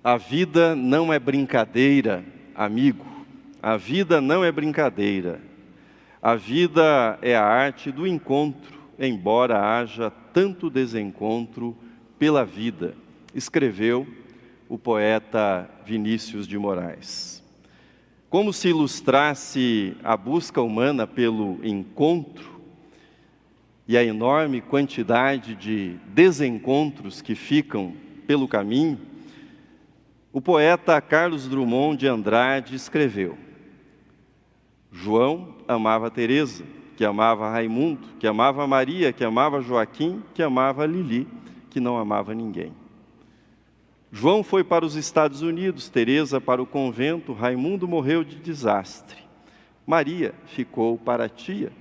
A vida não é brincadeira, amigo. A vida não é brincadeira. A vida é a arte do encontro, embora haja tanto desencontro pela vida, escreveu o poeta Vinícius de Moraes. Como se ilustrasse a busca humana pelo encontro e a enorme quantidade de desencontros que ficam pelo caminho, o poeta Carlos Drummond de Andrade escreveu: João amava Teresa, que amava Raimundo, que amava Maria, que amava Joaquim, que amava Lili, que não amava ninguém. João foi para os Estados Unidos, Teresa para o convento, Raimundo morreu de desastre. Maria ficou para a tia,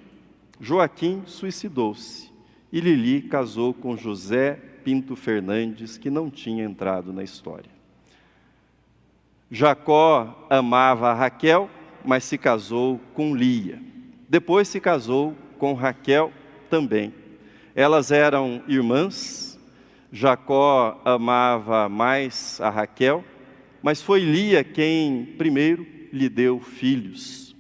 Joaquim suicidou-se e Lili casou com José Pinto Fernandes, que não tinha entrado na história. Jacó amava Raquel, mas se casou com Lia. Depois se casou com Raquel também. Elas eram irmãs. Jacó amava mais a Raquel, mas foi Lia quem primeiro lhe deu filhos.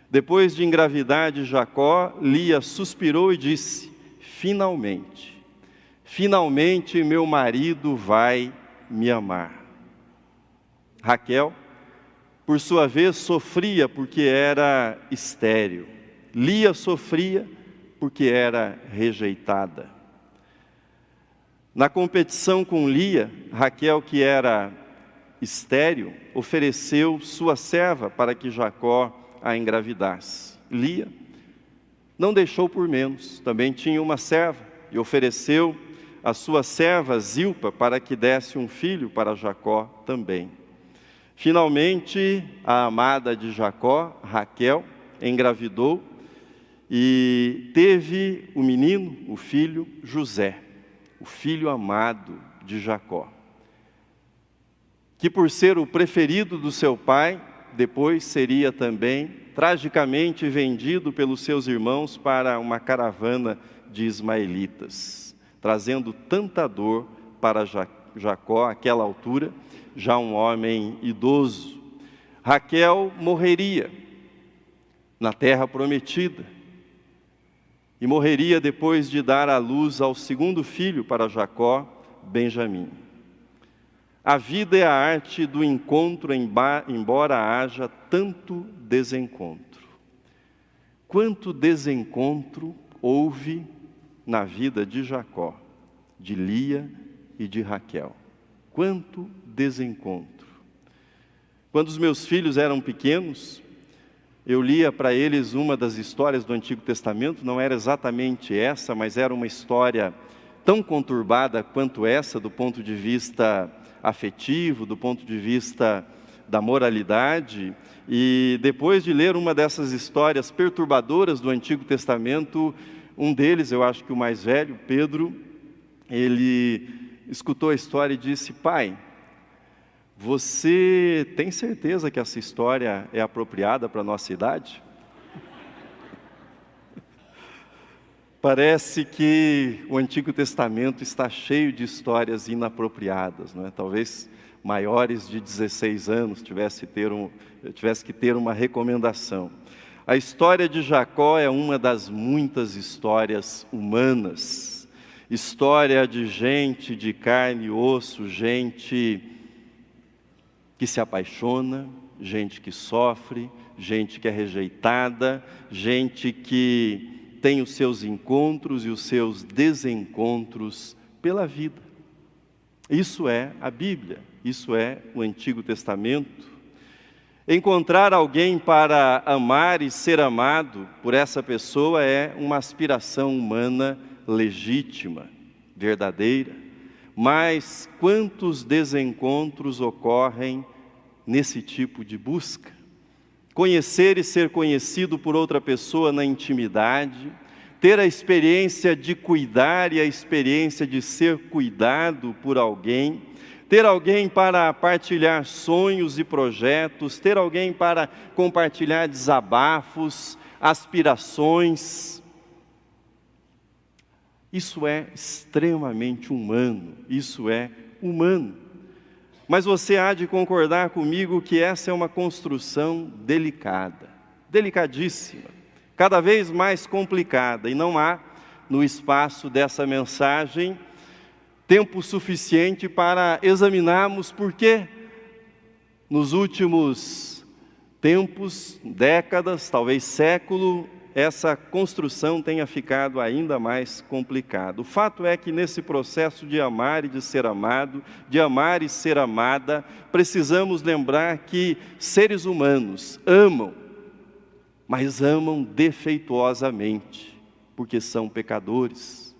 Depois de engravidar de Jacó, Lia suspirou e disse: finalmente, finalmente meu marido vai me amar. Raquel, por sua vez, sofria porque era estéril. Lia sofria porque era rejeitada. Na competição com Lia, Raquel, que era estéril, ofereceu sua serva para que Jacó a engravidasse. Lia não deixou por menos, também tinha uma serva, e ofereceu a sua serva Zilpa para que desse um filho para Jacó também. Finalmente, a amada de Jacó, Raquel, engravidou e teve o menino, o filho José, o filho amado de Jacó, que por ser o preferido do seu pai, depois seria também tragicamente vendido pelos seus irmãos para uma caravana de ismaelitas, trazendo tanta dor para Jacó, àquela altura, já um homem idoso. Raquel morreria na terra prometida e morreria depois de dar à luz ao segundo filho para Jacó, Benjamim. A vida é a arte do encontro, embora haja tanto desencontro. Quanto desencontro houve na vida de Jacó, de Lia e de Raquel? Quanto desencontro. Quando os meus filhos eram pequenos, eu lia para eles uma das histórias do Antigo Testamento, não era exatamente essa, mas era uma história tão conturbada quanto essa, do ponto de vista afetivo, do ponto de vista da moralidade, e depois de ler uma dessas histórias perturbadoras do Antigo Testamento, um deles, eu acho que o mais velho, Pedro, ele escutou a história e disse: pai, você tem certeza que essa história é apropriada para a nossa idade? Parece que o Antigo Testamento está cheio de histórias inapropriadas, não é? Talvez maiores de 16 anos tivesse que ter uma recomendação. A história de Jacó é uma das muitas histórias humanas, história de gente de carne e osso, gente que se apaixona, gente que sofre, gente que é rejeitada, gente que tem os seus encontros e os seus desencontros pela vida. Isso é a Bíblia, isso é o Antigo Testamento. Encontrar alguém para amar e ser amado por essa pessoa é uma aspiração humana legítima, verdadeira. Mas quantos desencontros ocorrem nesse tipo de busca? Conhecer e ser conhecido por outra pessoa na intimidade, ter a experiência de cuidar e a experiência de ser cuidado por alguém, ter alguém para partilhar sonhos e projetos, ter alguém para compartilhar desabafos, aspirações. Isso é extremamente humano, isso é humano. Mas você há de concordar comigo que essa é uma construção delicada, delicadíssima, cada vez mais complicada, e não há, no espaço dessa mensagem, tempo suficiente para examinarmos por que nos últimos tempos, décadas, talvez século, essa construção tenha ficado ainda mais complicada. O fato é que nesse processo de amar e de ser amado, de amar e ser amada, precisamos lembrar que seres humanos amam, mas amam defeituosamente, porque são pecadores.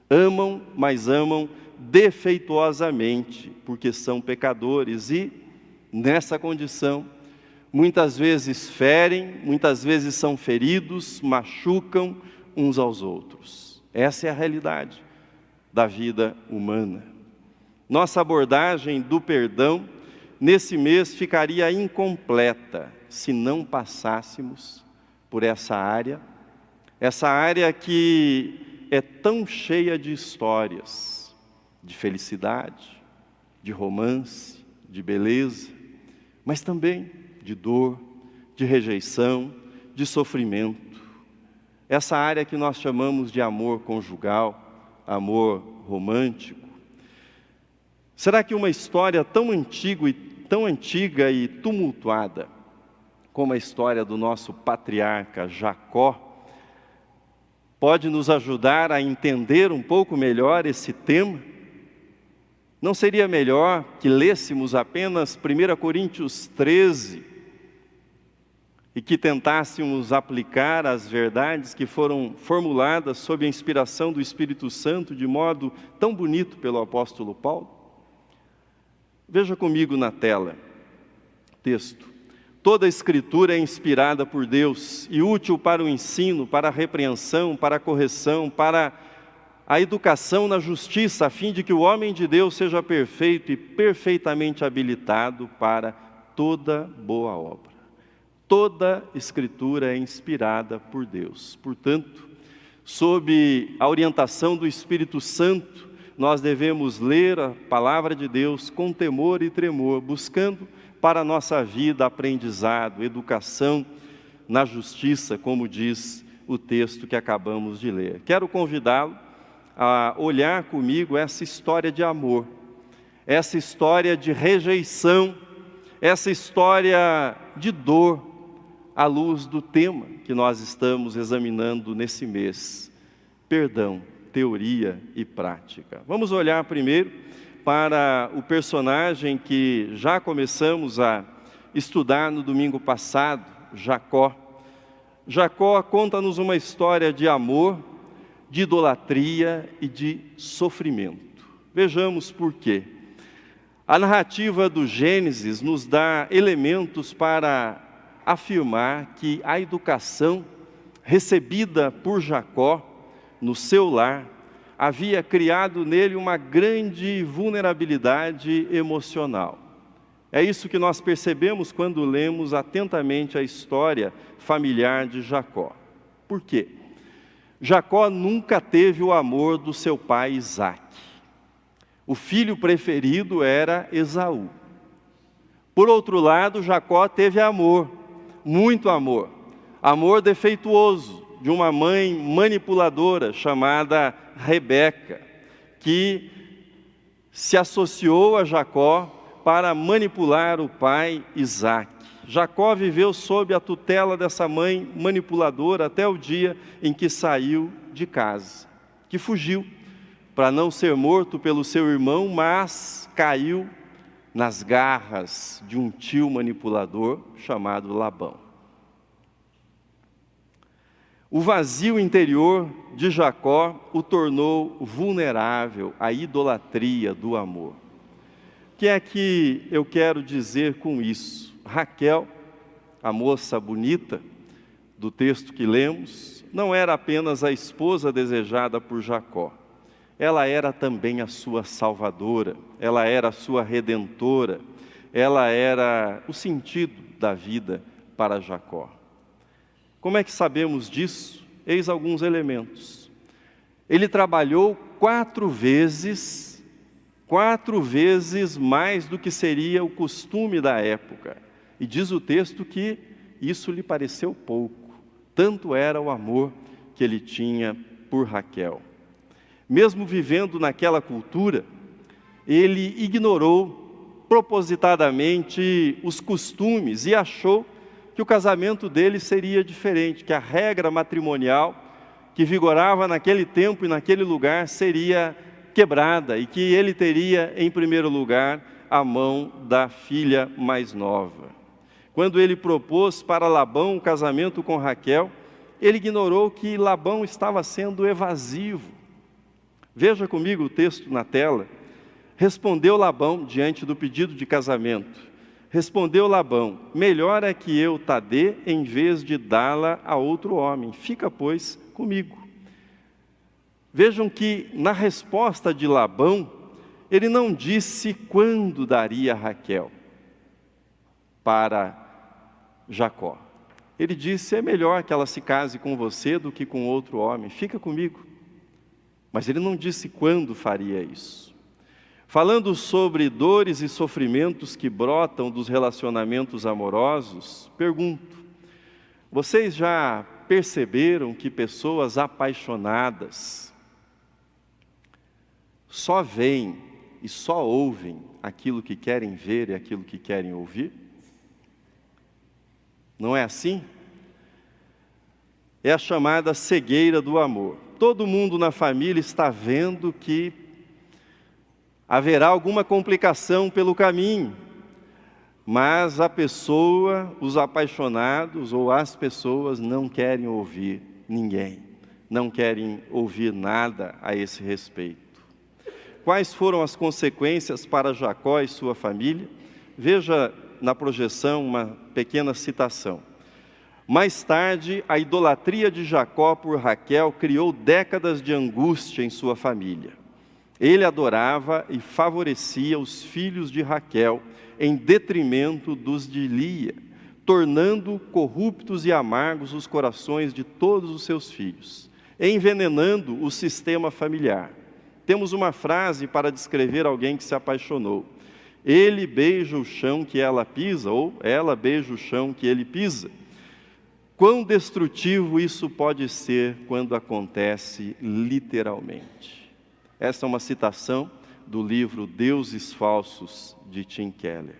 Amam, mas amam defeituosamente, porque são pecadores. E nessa condição, muitas vezes ferem, muitas vezes são feridos, machucam uns aos outros. Essa é a realidade da vida humana. Nossa abordagem do perdão, nesse mês, ficaria incompleta se não passássemos por essa área que é tão cheia de histórias, de felicidade, de romance, de beleza, mas também de dor, de rejeição, de sofrimento. Essa área que nós chamamos de amor conjugal, amor romântico. Será que uma história tão antiga e tumultuada como a história do nosso patriarca Jacó pode nos ajudar a entender um pouco melhor esse tema? Não seria melhor que lêssemos apenas 1 Coríntios 13 e que tentássemos aplicar as verdades que foram formuladas sob a inspiração do Espírito Santo de modo tão bonito pelo apóstolo Paulo? Veja comigo na tela, texto. Toda a Escritura é inspirada por Deus e útil para o ensino, para a repreensão, para a correção, para a educação na justiça, a fim de que o homem de Deus seja perfeito e perfeitamente habilitado para toda boa obra. Toda Escritura é inspirada por Deus. Portanto, sob a orientação do Espírito Santo, nós devemos ler a palavra de Deus com temor e tremor, buscando para a nossa vida aprendizado, educação na justiça, como diz o texto que acabamos de ler. Quero convidá-lo a olhar comigo essa história de amor, essa história de rejeição, essa história de dor, à luz do tema que nós estamos examinando nesse mês: perdão, teoria e prática. Vamos olhar primeiro para o personagem que já começamos a estudar no domingo passado, Jacó. Jacó conta-nos uma história de amor, de idolatria e de sofrimento. Vejamos por quê. A narrativa do Gênesis nos dá elementos para afirmar que a educação recebida por Jacó no seu lar havia criado nele uma grande vulnerabilidade emocional. É isso que nós percebemos quando lemos atentamente a história familiar de Jacó. Por quê? Jacó nunca teve o amor do seu pai Isaque. O filho preferido era Esaú. Por outro lado, Jacó teve amor, muito amor. Amor defeituoso, de uma mãe manipuladora chamada Rebeca, que se associou a Jacó para manipular o pai Isaque. Jacó viveu sob a tutela dessa mãe manipuladora até o dia em que saiu de casa, que fugiu para não ser morto pelo seu irmão, mas caiu nas garras de um tio manipulador chamado Labão. O vazio interior de Jacó o tornou vulnerável à idolatria do amor. O que é que eu quero dizer com isso? Raquel, a moça bonita do texto que lemos, não era apenas a esposa desejada por Jacó. Ela era também a sua salvadora, ela era a sua redentora, ela era o sentido da vida para Jacó. Como é que sabemos disso? Eis alguns elementos. Ele trabalhou 4 vezes 4 vezes mais do que seria o costume da época. E diz o texto que isso lhe pareceu pouco, tanto era o amor que ele tinha por Raquel. Mesmo vivendo naquela cultura, ele ignorou propositadamente os costumes e achou que o casamento dele seria diferente, que a regra matrimonial que vigorava naquele tempo e naquele lugar seria quebrada e que ele teria, em primeiro lugar, a mão da filha mais nova. Quando ele propôs para Labão o casamento com Raquel, ele ignorou que Labão estava sendo evasivo. Veja comigo o texto na tela. Respondeu Labão diante do pedido de casamento. Respondeu Labão: melhor é que eu te dê em vez de dá-la a outro homem. Fica, pois, comigo. Vejam que na resposta de Labão, ele não disse quando daria Raquel para Jacó. Ele disse: é melhor que ela se case com você do que com outro homem. Fica comigo. Mas ele não disse quando faria isso. Falando sobre dores e sofrimentos que brotam dos relacionamentos amorosos, pergunto: vocês já perceberam que pessoas apaixonadas só veem e só ouvem aquilo que querem ver e aquilo que querem ouvir? Não é assim? É a chamada cegueira do amor. Todo mundo na família está vendo que haverá alguma complicação pelo caminho, mas a pessoa, os apaixonados ou as pessoas não querem ouvir ninguém, não querem ouvir nada a esse respeito. Quais foram as consequências para Jacó e sua família? Veja na projeção uma pequena citação. Mais tarde, a idolatria de Jacó por Raquel criou décadas de angústia em sua família. Ele adorava e favorecia os filhos de Raquel em detrimento dos de Lia, tornando corruptos e amargos os corações de todos os seus filhos, envenenando o sistema familiar. Temos uma frase para descrever alguém que se apaixonou: ele beija o chão que ela pisa, ou ela beija o chão que ele pisa. Quão destrutivo isso pode ser quando acontece literalmente. Essa é uma citação do livro Deuses Falsos, de Tim Keller.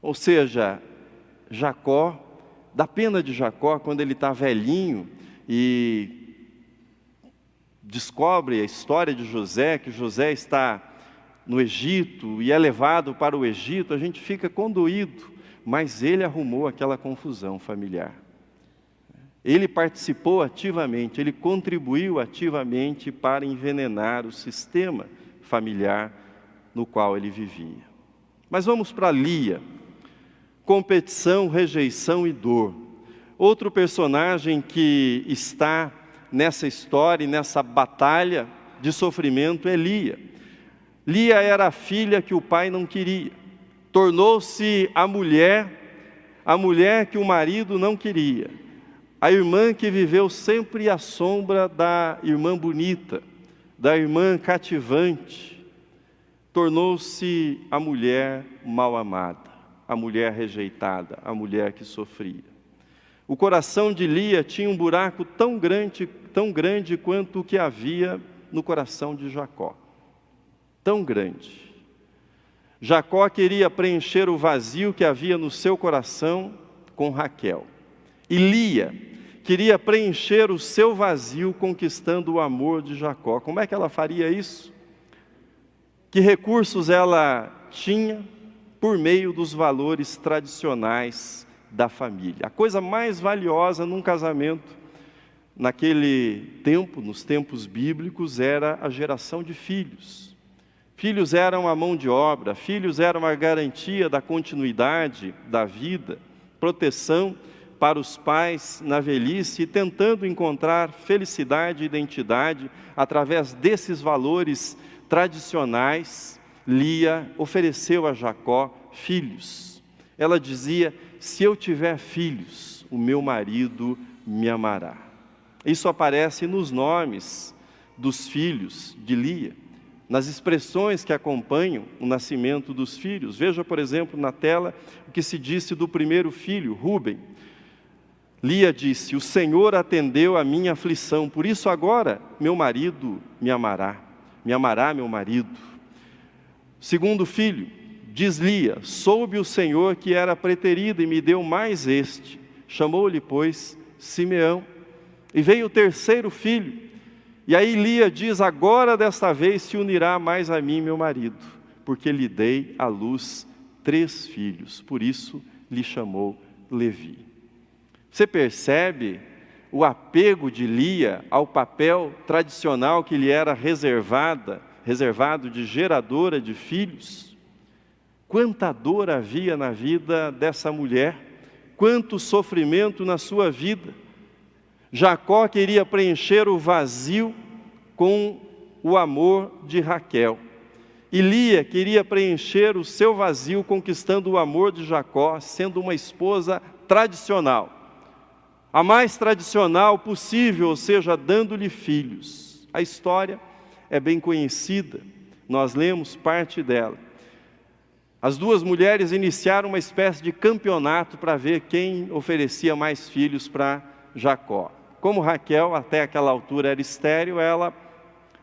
Ou seja, Jacó, dá pena de Jacó quando ele está velhinho e descobre a história de José, que José está no Egito e é levado para o Egito, a gente fica condoído, mas ele arrumou aquela confusão familiar. Ele participou ativamente, ele contribuiu ativamente para envenenar o sistema familiar no qual ele vivia. Mas vamos para Lia. Competição, rejeição e dor. Outro personagem que está nessa história e nessa batalha de sofrimento é Lia. Lia era a filha que o pai não queria. Tornou-se a mulher que o marido não queria. A irmã que viveu sempre à sombra da irmã bonita, da irmã cativante, tornou-se a mulher mal amada, a mulher rejeitada, a mulher que sofria. O coração de Lia tinha um buraco tão grande quanto o que havia no coração de Jacó. Tão grande. Jacó queria preencher o vazio que havia no seu coração com Raquel. E Lia queria preencher o seu vazio conquistando o amor de Jacó. Como é que ela faria isso? Que recursos ela tinha? Por meio dos valores tradicionais da família. A coisa mais valiosa num casamento, naquele tempo, nos tempos bíblicos, era a geração de filhos. Filhos eram a mão de obra, filhos eram a garantia da continuidade da vida, proteção para os pais na velhice, e tentando encontrar felicidade e identidade através desses valores tradicionais, Lia ofereceu a Jacó filhos. Ela dizia: se eu tiver filhos, o meu marido me amará. Isso aparece nos nomes dos filhos de Lia. nas expressões que acompanham o nascimento dos filhos. Veja, por exemplo, na tela, o que se disse do primeiro filho, Rúben. Lia disse: o Senhor atendeu a minha aflição, por isso agora meu marido me amará meu marido. Segundo filho, diz Lia: soube o Senhor que era preterido e me deu mais este. Chamou-lhe, pois, Simeão. E veio o terceiro filho. E aí Lia diz: agora desta vez se unirá mais a mim meu marido, porque lhe dei à luz 3 filhos, por isso lhe chamou Levi. Você percebe o apego de Lia ao papel tradicional que lhe era reservado de geradora de filhos? Quanta dor havia na vida dessa mulher, quanto sofrimento na sua vida. Jacó queria preencher o vazio com o amor de Raquel. E Lia queria preencher o seu vazio conquistando o amor de Jacó, sendo uma esposa tradicional. A mais tradicional possível, ou seja, dando-lhe filhos. A história é bem conhecida, nós lemos parte dela. As 2 mulheres iniciaram uma espécie de campeonato para ver quem oferecia mais filhos para Jacó. Como Raquel, até aquela altura, era estéril, ela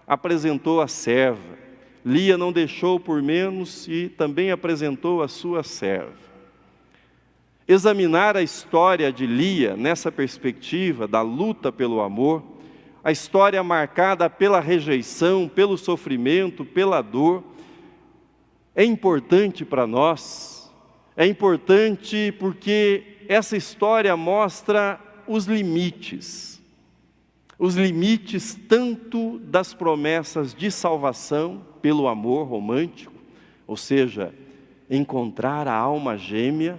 apresentou a serva. Lia não deixou por menos e também apresentou a sua serva. Examinar a história de Lia nessa perspectiva da luta pelo amor, a história marcada pela rejeição, pelo sofrimento, pela dor, é importante para nós. É importante porque essa história mostra os limites tanto das promessas de salvação pelo amor romântico, ou seja, encontrar a alma gêmea,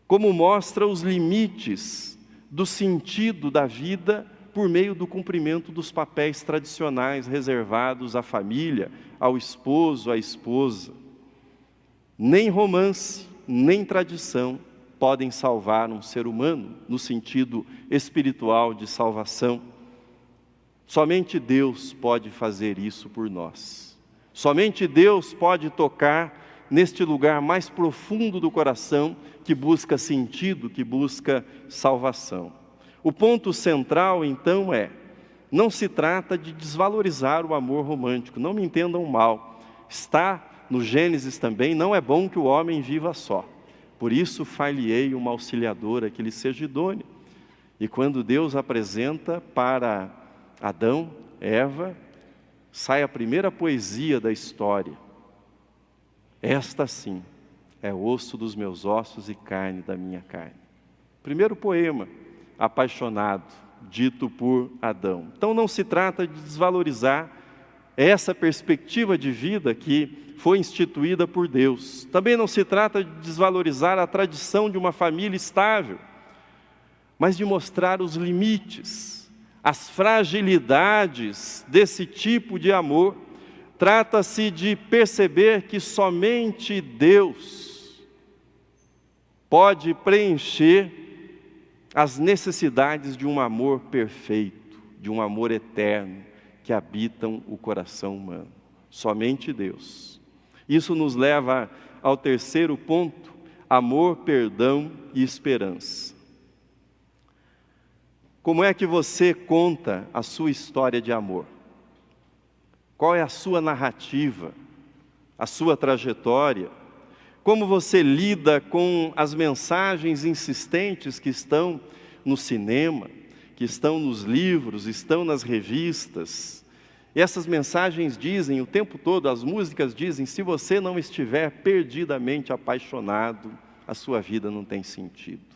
como mostra os limites do sentido da vida por meio do cumprimento dos papéis tradicionais reservados à família, ao esposo, à esposa. Nem romance, nem tradição podem salvar um ser humano no sentido espiritual de salvação. Somente Deus pode fazer isso por nós. Somente Deus pode tocar neste lugar mais profundo do coração que busca sentido, que busca salvação. O ponto central, então, não se trata de desvalorizar o amor romântico, não me entendam mal. Está no Gênesis também: não é bom que o homem viva só. Por isso far-lhe-ei uma auxiliadora que lhe seja idônea. E quando Deus apresenta para Adão, Eva, sai a primeira poesia da história. Esta sim é osso dos meus ossos e carne da minha carne. Primeiro poema apaixonado, dito por Adão. Então não se trata de desvalorizar essa perspectiva de vida que foi instituída por Deus. Também não se trata de desvalorizar a tradição de uma família estável, mas de mostrar os limites, as fragilidades desse tipo de amor. Trata-se de perceber que somente Deus pode preencher as necessidades de um amor perfeito, de um amor eterno, que habitam o coração humano. Somente Deus. Isso nos leva ao terceiro ponto: amor, perdão e esperança. Como é que você conta a sua história de amor? Qual é a sua narrativa, a sua trajetória? Como você lida com as mensagens insistentes que estão no cinema, que estão nos livros, estão nas revistas? E essas mensagens dizem o tempo todo, as músicas dizem: se você não estiver perdidamente apaixonado, a sua vida não tem sentido.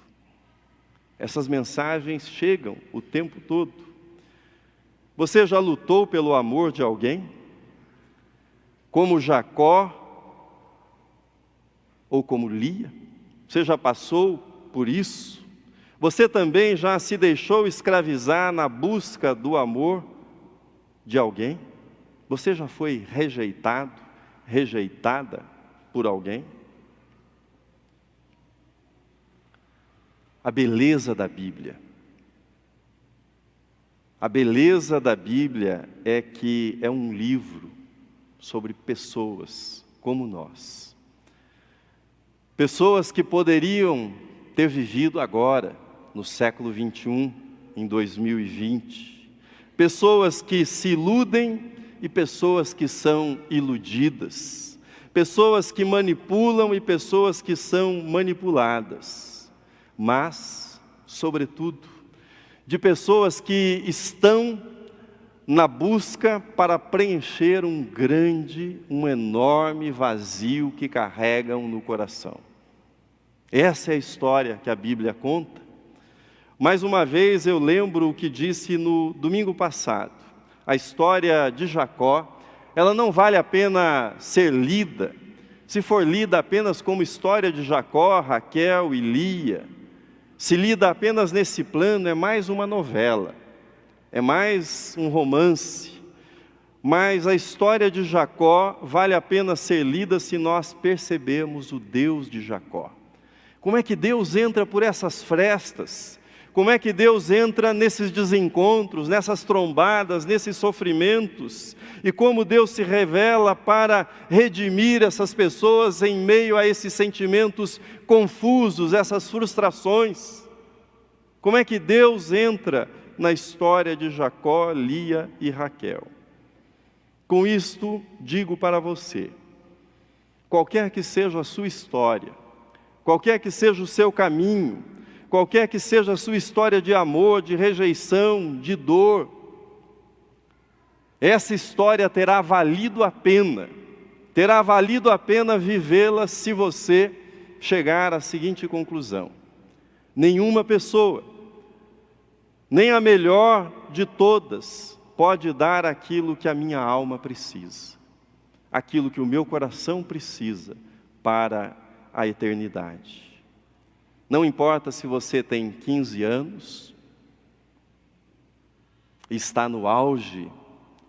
Essas mensagens chegam o tempo todo. Você já lutou pelo amor de alguém? Como Jacó ou como Lia? Você já passou por isso? Você também já se deixou escravizar na busca do amor de alguém? Você já foi rejeitado, rejeitada por alguém? A beleza da Bíblia A beleza da Bíblia é que é um livro sobre pessoas como nós. Pessoas que poderiam ter vivido agora, no século 21, em 2020. Pessoas que se iludem e pessoas que são iludidas. Pessoas que manipulam e pessoas que são manipuladas. Mas, sobretudo, de pessoas que estão na busca para preencher um enorme vazio que carregam no coração. Essa é a história que a Bíblia conta. Mais uma vez eu lembro o que disse no domingo passado. A história de Jacó, ela não vale a pena ser lida, se for lida apenas como história de Jacó, Raquel e Lia. Se lida apenas nesse plano, é mais uma novela, é mais um romance. Mas a história de Jacó vale a pena ser lida se nós percebemos o Deus de Jacó. Como é que Deus entra por essas frestas? Como é que Deus entra nesses desencontros, nessas trombadas, nesses sofrimentos? E como Deus se revela para redimir essas pessoas em meio a esses sentimentos confusos, essas frustrações? Como é que Deus entra na história de Jacó, Lia e Raquel? Com isto, digo para você, qualquer que seja a sua história, qualquer que seja o seu caminho, qualquer que seja a sua história de amor, de rejeição, de dor, essa história terá valido a pena vivê-la se você chegar à seguinte conclusão: nenhuma pessoa, nem a melhor de todas, pode dar aquilo que a minha alma precisa, aquilo que o meu coração precisa para a eternidade. Não importa se você tem 15 anos, está no auge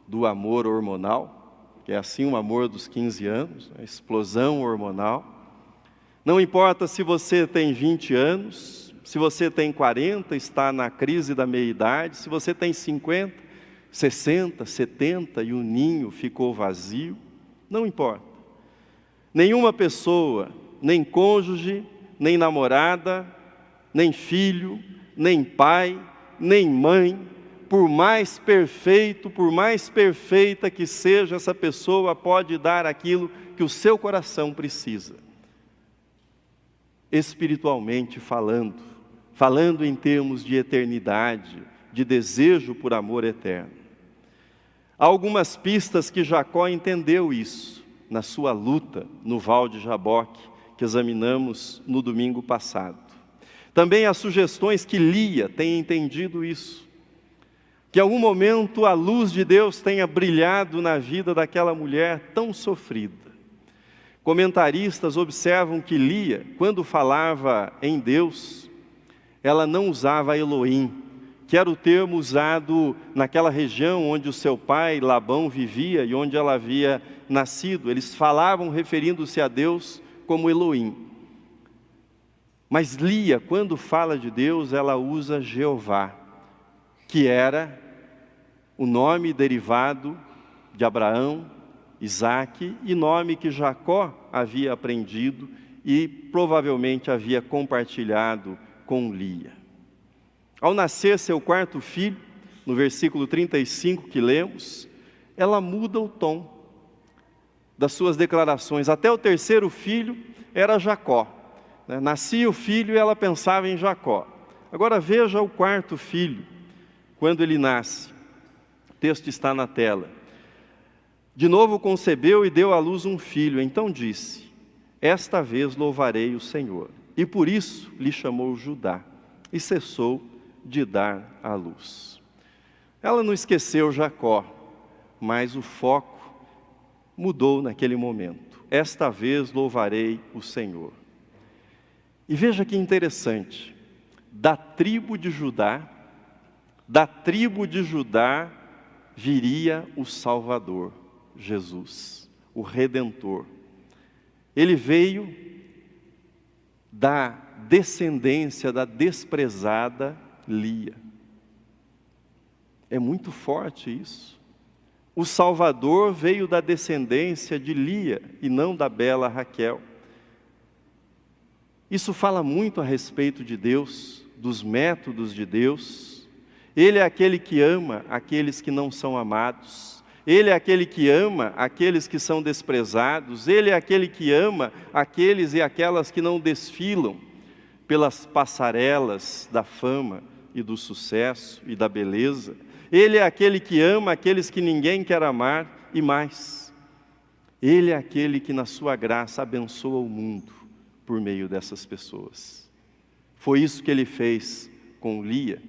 do amor hormonal, que é assim o amor dos 15 anos, a explosão hormonal. Não importa se você tem 20 anos, se você tem 40, está na crise da meia-idade, se você tem 50, 60, 70 e o ninho ficou vazio, não importa. Nenhuma pessoa, nem cônjuge, nem namorada, nem filho, nem pai, nem mãe, por mais perfeito, por mais perfeita que seja essa pessoa, pode dar aquilo que o seu coração precisa. Espiritualmente falando em termos de eternidade, de desejo por amor eterno. Há algumas pistas que Jacó entendeu isso, na sua luta no Val de Jaboque, que examinamos no domingo passado. Também há sugestões que Lia tenha entendido isso, que em algum momento a luz de Deus tenha brilhado na vida daquela mulher tão sofrida. Comentaristas observam que Lia, quando falava em Deus, ela não usava Elohim, que era o termo usado naquela região onde o seu pai, Labão, vivia e onde ela havia nascido. Eles falavam referindo-se a Deus como Elohim. Mas Lia, quando fala de Deus, ela usa Jeová, que era o nome derivado de Abraão, Isaque, e nome que Jacó havia aprendido e provavelmente havia compartilhado com Lia. Ao nascer seu quarto filho, no versículo 35 que lemos, ela muda o tom das suas declarações. Até o terceiro filho era Jacó. Nascia o filho e ela pensava em Jacó. Agora veja o quarto filho, quando ele nasce. O texto está na tela. De novo concebeu e deu à luz um filho. Então disse: esta vez louvarei o Senhor. E por isso lhe chamou Judá. E cessou de dar à luz. Ela não esqueceu Jacó, mas o foco mudou naquele momento. Esta vez louvarei o Senhor. E veja que interessante, da tribo de Judá viria o Salvador, Jesus, o Redentor. Ele veio da descendência da desprezada Lia. É muito forte isso. O Salvador veio da descendência de Lia e não da bela Raquel. Isso fala muito a respeito de Deus, dos métodos de Deus. Ele é aquele que ama aqueles que não são amados. Ele é aquele que ama aqueles que são desprezados. Ele é aquele que ama aqueles e aquelas que não desfilam pelas passarelas da fama e do sucesso e da beleza. Ele é aquele que ama aqueles que ninguém quer amar e mais. Ele é aquele que na sua graça abençoa o mundo por meio dessas pessoas. Foi isso que ele fez com Lia.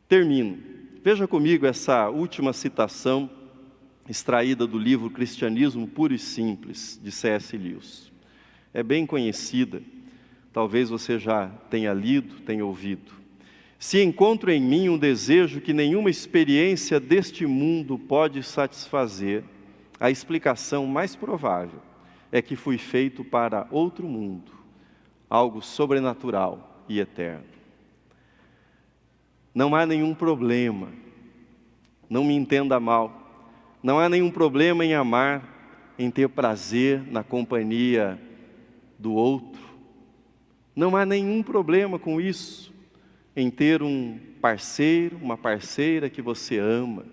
Termino. Veja comigo essa última citação extraída do livro Cristianismo Puro e Simples, de C.S. Lewis. É bem conhecida, talvez você já tenha lido, tenha ouvido. Se encontro em mim um desejo que nenhuma experiência deste mundo pode satisfazer, a explicação mais provável é que fui feito para outro mundo, algo sobrenatural e eterno. Não há nenhum problema, não me entenda mal, não há nenhum problema em amar, em ter prazer na companhia do outro. Não há nenhum problema com isso, em ter um parceiro, uma parceira que você ama.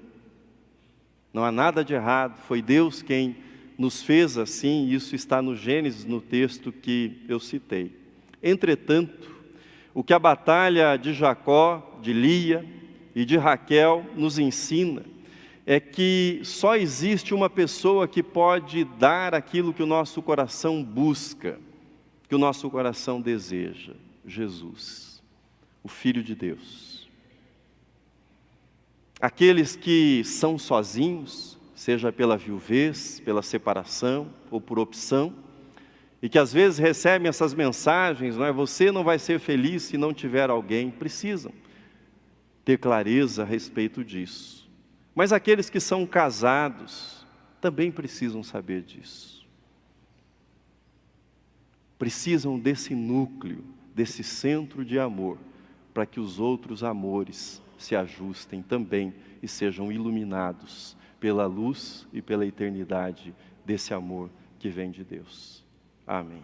Não há nada de errado, foi Deus quem nos fez assim, e isso está no Gênesis, no texto que eu citei. Entretanto, o que a batalha de Jacó, de Lia e de Raquel nos ensina é que só existe uma pessoa que pode dar aquilo que o nosso coração busca, que o nosso coração deseja: Jesus, o Filho de Deus. Aqueles que são sozinhos, seja pela viuvez, pela separação ou por opção, e que às vezes recebem essas mensagens, não é? Você não vai ser feliz se não tiver alguém. Precisam ter clareza a respeito disso. Mas aqueles que são casados também precisam saber disso. Precisam desse núcleo, desse centro de amor, para que os outros amores se ajustem também e sejam iluminados pela luz e pela eternidade desse amor que vem de Deus. Amém.